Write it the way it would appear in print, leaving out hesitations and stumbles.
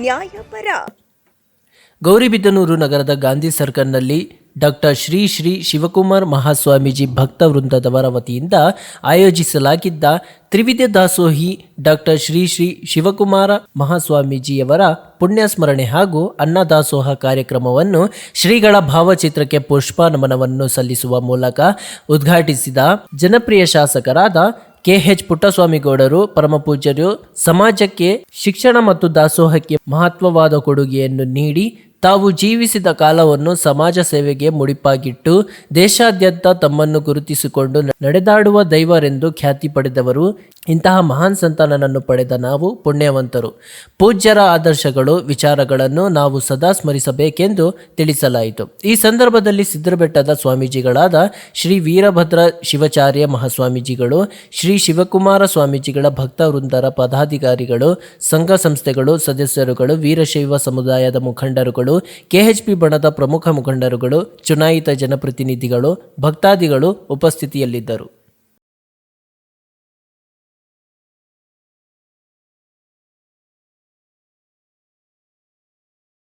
ನ್ಯಾಯಪರ. ಗೌರಿಬಿದನೂರು ನಗರದ ಗಾಂಧಿ ಸರ್ಕಲ್ನಲ್ಲಿ ಡಾಕ್ಟರ್ ಶ್ರೀ ಶ್ರೀ ಶಿವಕುಮಾರ್ ಮಹಾಸ್ವಾಮೀಜಿ ಭಕ್ತ ವೃಂದದವರ ವತಿಯಿಂದ ಆಯೋಜಿಸಲಾಗಿದ್ದ ತ್ರಿವಿಧ ದಾಸೋಹಿ ಡಾಕ್ಟರ್ ಶ್ರೀ ಶ್ರೀ ಶಿವಕುಮಾರ ಮಹಾಸ್ವಾಮೀಜಿಯವರ ಪುಣ್ಯಸ್ಮರಣೆ ಹಾಗೂ ಅನ್ನದಾಸೋಹ ಕಾರ್ಯಕ್ರಮವನ್ನು ಶ್ರೀಗಳ ಭಾವಚಿತ್ರಕ್ಕೆ ಪುಷ್ಪ ನಮನವನ್ನು ಸಲ್ಲಿಸುವ ಮೂಲಕ ಉದ್ಘಾಟಿಸಿದ ಜನಪ್ರಿಯ ಶಾಸಕರಾದ KH ಪುಟ್ಟಸ್ವಾಮಿಗೌಡರು, ಪರಮಪೂಜ್ಯರು ಸಮಾಜಕ್ಕೆ ಶಿಕ್ಷಣ ಮತ್ತು ದಾಸೋಹಕ್ಕೆ ಮಹತ್ವವಾದ ಕೊಡುಗೆಯನ್ನು ನೀಡಿ ತಾವು ಜೀವಿಸಿದ ಕಾಲವನ್ನು ಸಮಾಜ ಸೇವೆಗೆ ಮುಡಿಪಾಗಿಟ್ಟು ದೇಶಾದ್ಯಂತ ತಮ್ಮನ್ನು ಗುರುತಿಸಿಕೊಂಡು ನಡೆದಾಡುವ ದೈವರೆಂದು ಖ್ಯಾತಿ ಪಡೆದವರು. ಇಂತಹ ಮಹಾನ್ ಸಂತಾನನನ್ನು ಪಡೆದ ನಾವು ಪುಣ್ಯವಂತರು. ಪೂಜ್ಯರ ಆದರ್ಶಗಳು, ವಿಚಾರಗಳನ್ನು ನಾವು ಸದಾ ಸ್ಮರಿಸಬೇಕೆಂದು ತಿಳಿಸಲಾಯಿತು. ಈ ಸಂದರ್ಭದಲ್ಲಿ ಸಿದ್ರಬೆಟ್ಟದ ಸ್ವಾಮೀಜಿಗಳಾದ ಶ್ರೀ ವೀರಭದ್ರ ಶಿವಾಚಾರ್ಯ ಮಹಾಸ್ವಾಮೀಜಿಗಳು, ಶ್ರೀ ಶಿವಕುಮಾರ ಸ್ವಾಮೀಜಿಗಳ ಭಕ್ತ ವೃಂದರ ಪದಾಧಿಕಾರಿಗಳು, ಸಂಘ ಸಂಸ್ಥೆಗಳು, ಸದಸ್ಯರುಗಳು, ವೀರಶೈವ ಸಮುದಾಯದ ಮುಖಂಡರುಗಳು, KHP ಬಣದ ಪ್ರಮುಖ ಮುಖಂಡರುಗಳು, ಚುನಾಯಿತ ಜನಪ್ರತಿನಿಧಿಗಳು, ಭಕ್ತಾದಿಗಳು ಉಪಸ್ಥಿತಿಯಲ್ಲಿದ್ದರು.